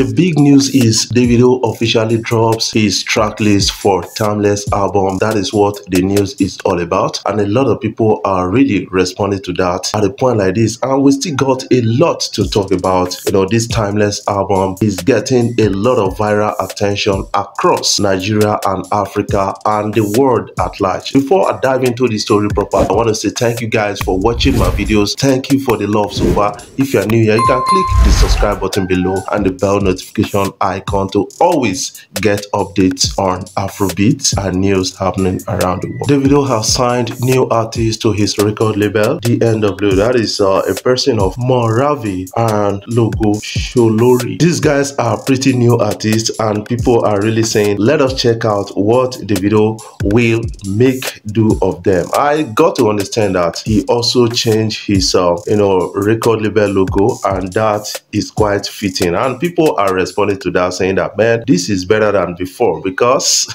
The big news is Davido officially drops his track list for Timeless album. That is what the news is all about, and a lot of people are really responding to that at a point like this. And we still got a lot to talk about. This Timeless album is getting a lot of viral attention across Nigeria and Africa and the world at large. Before I dive into the story proper, I want to say thank you guys for watching my videos. Thank you for the love so far. If you are new here, you can click the subscribe button below and the bell notification icon to always get updates on Afrobeats and news happening around the world. Davido has signed new artists to his record label, DNW. That is a person of Moravi and Logo Sholori. These guys are pretty new artists, and people are really saying, let us check out what Davido will make do of them. I got to understand that he also changed his record label logo, and that is quite fitting, and people are responding to that, saying that, man, this is better than before because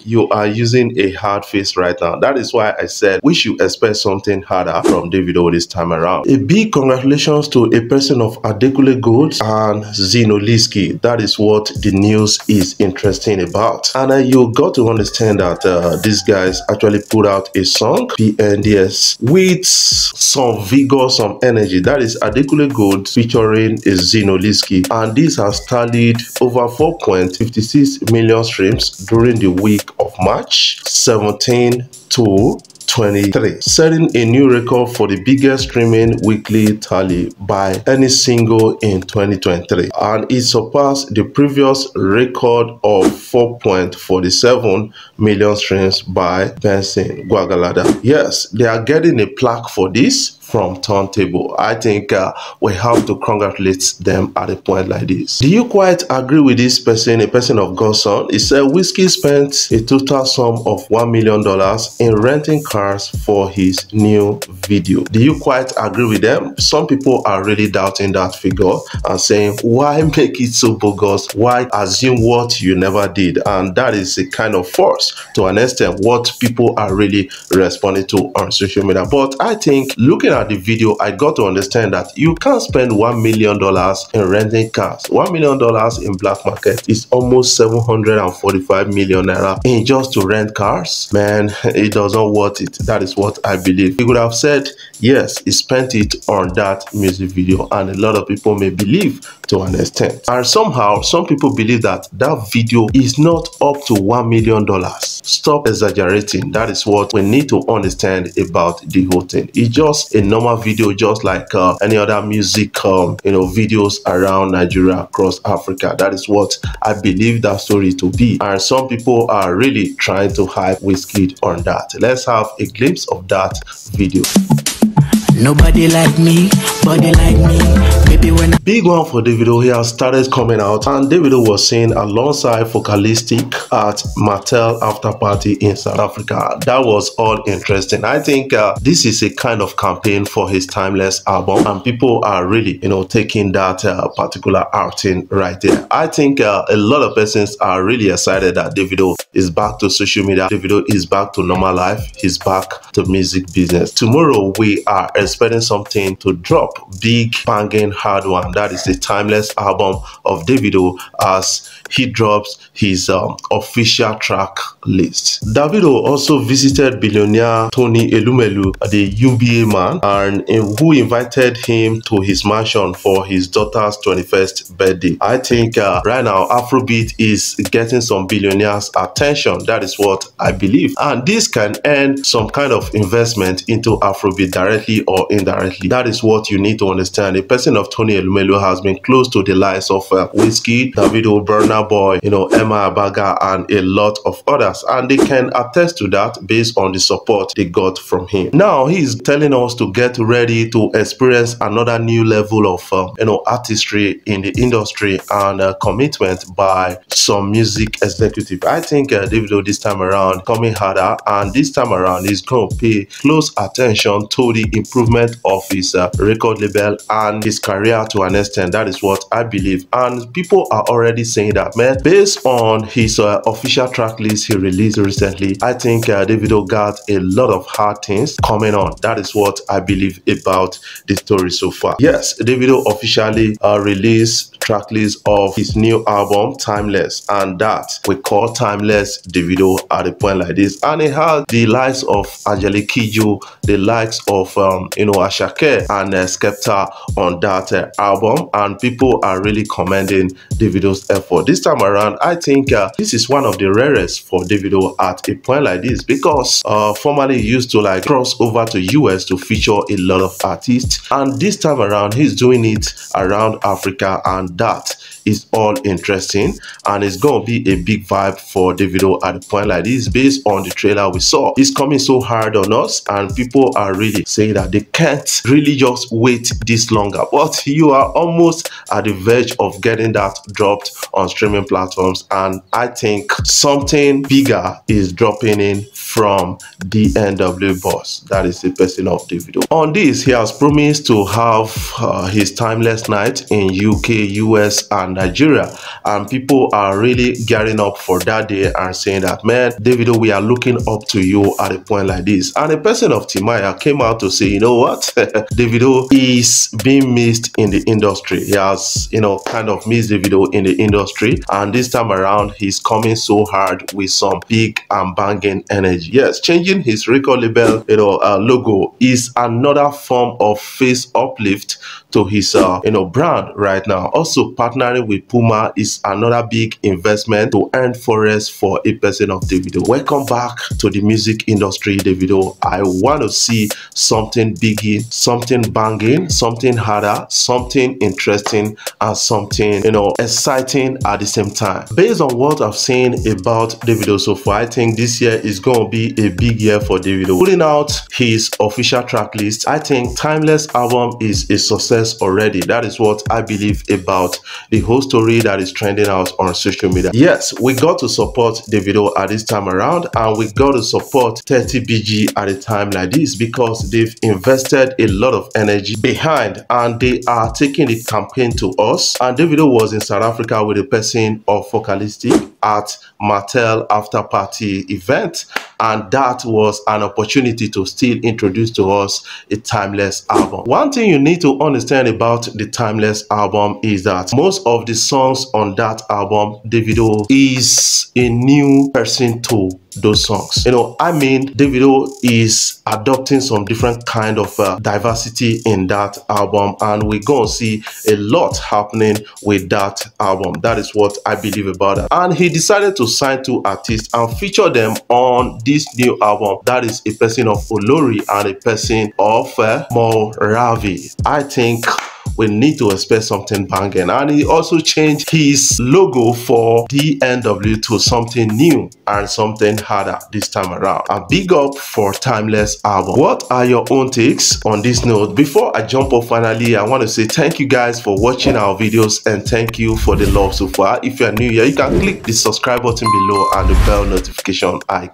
you are using a hard face right now. That is why I said we should expect something harder from Davido this time around. A big congratulations to a person of Adekule Gold and Zinoliski. That is what the news is interesting about, and you got to understand that these guys actually put out a song, PNDS, with some vigor, some energy. That is Adekule Gold featuring Zinoliski, and this has tallied over 4.56 million streams during the week of March 17 to 23, setting a new record for the biggest streaming weekly tally by any single in 2023, and it surpassed the previous record of 4.47 million streams by Benson Guagalada. Yes, they are getting a plaque for this from Turntable. I think we have to congratulate them at a point like this. Do you quite agree with this person, a person of God's son? He said Wizkid spent a total sum of $1 million in renting cars for his new video. Do you quite agree with them? Some people are really doubting that figure and saying, why make it so bogus? Why assume what you never did? And that is a kind of force to an extent what people are really responding to on social media. But I think looking at the video, I got to understand that you can't spend $1 million in renting cars. $1 million in black market is almost 745 million naira in just to rent cars. Man, it doesn't worth it. That is what I believe. He could have said, yes, he spent it on that music video, and a lot of people may believe to an extent. And somehow, some people believe that that video is not up to $1 million. Stop exaggerating. That is what we need to understand about the whole thing. It's just a normal video, just like any other music videos around Nigeria, across Africa. That is what I believe that story to be, and some people are really trying to hype Wizkid on that. Let's have a glimpse of that video. Nobody like me, body like me. Maybe when big one for Davido. He has started coming out, and Davido was seen alongside Focalistic at Mattel after party in South Africa. That was all interesting. I think this is a kind of campaign for his Timeless album, and people are really taking that particular outing right there. I think a lot of persons are really excited that Davido is back to social media. Davido is back to normal life. He's back to music business. Tomorrow we are expecting something to drop, big banging hard one. That is the Timeless album of Davido as he drops his official track list. Davido also visited billionaire Tony Elumelu, the UBA man, and who invited him to his mansion for his daughter's 21st birthday. I think right now Afrobeat is getting some billionaires' attention. That is what I believe, and this can earn some kind of investment into Afrobeat directly or indirectly. That is what you need to understand. A person of Tony Elumelu has been close to the likes of Wizkid, Davido, Burna Boy, Emma Abaga, and a lot of others, and they can attest to that based on the support they got from him. Now he's telling us to get ready to experience another new level of artistry in the industry and commitment by some music executive. I think Davido this time around coming harder, and this time around is going to pay close attention to the improvement improvement of his record label and his career to an extent. That is what I believe. And people are already saying that, man, based on his official track list he released recently, I think Davido got a lot of hard things coming on. That is what I believe about the story so far. Yes, Davido officially released track list of his new album Timeless, and that we call Timeless Davido at a point like this. And it has the likes of Angelique Kidjo, the likes of Ashake and Skepta on that album, and people are really commending Davido's effort. This time around, I think this is one of the rarest for Davido at a point like this, because formerly he used to like cross over to US to feature a lot of artists, and this time around he's doing it around Africa, and that is all interesting, and it's gonna be a big vibe for Davido at a point like this. Based on the trailer we saw, he's coming so hard on us, and people are really saying that they can't really just wait this longer. But you are almost at the verge of getting that dropped on streaming platforms, and I think something bigger is dropping in from the NW boss, that is the person of Davido. On this, he has promised to have his Timeless night in UK, US and Nigeria, and people are really gearing up for that day and saying that, man, Davido, we are looking up to you at a point like this. And a person of Timaya came out to say, you know what, Davido is being missed in the industry. He has, kind of missed Davido in the industry, and this time around he's coming so hard with some big and banging energy. Yes, changing his record label logo is another form of face uplift to his brand right now. Also, partnering with Puma is another big investment to earn forest for a person of Davido. Welcome back to the music industry, Davido. I want to see something biggie, something banging, something harder, something interesting, and something exciting at the same time. Based on what I've seen about Davido so far, I think this year is going to be a big year for Davido. Putting out his official track list, I think Timeless album is a success already. That is what I believe about the whole story that is trending out on social media. Yes, we got to support Davido at this time around, and we got to support 30BG at a time like this, because they've invested a lot of energy behind and they are taking the campaign to us. And Davido was in South Africa with a person of Focalistic at Mattel after party event, and that was an opportunity to still introduce to us a Timeless album. One thing you need to understand about the Timeless album is that most of the songs on that album, Davido is a new person to those songs. Davido is adopting some different kind of diversity in that album, and we're gonna see a lot happening with that album. That is what I believe about it. And he decided to sign 2 artists and feature them on this new album. That is a person of Olori and a person of Moravi. I think we need to expect something banging. And he also changed his logo for DNW to something new and something harder this time around. A big up for Timeless album. What are your own takes on this note? Before I jump off, finally, I want to say thank you guys for watching our videos, and thank you for the love so far. If you are new here, you can click the subscribe button below and the bell notification icon.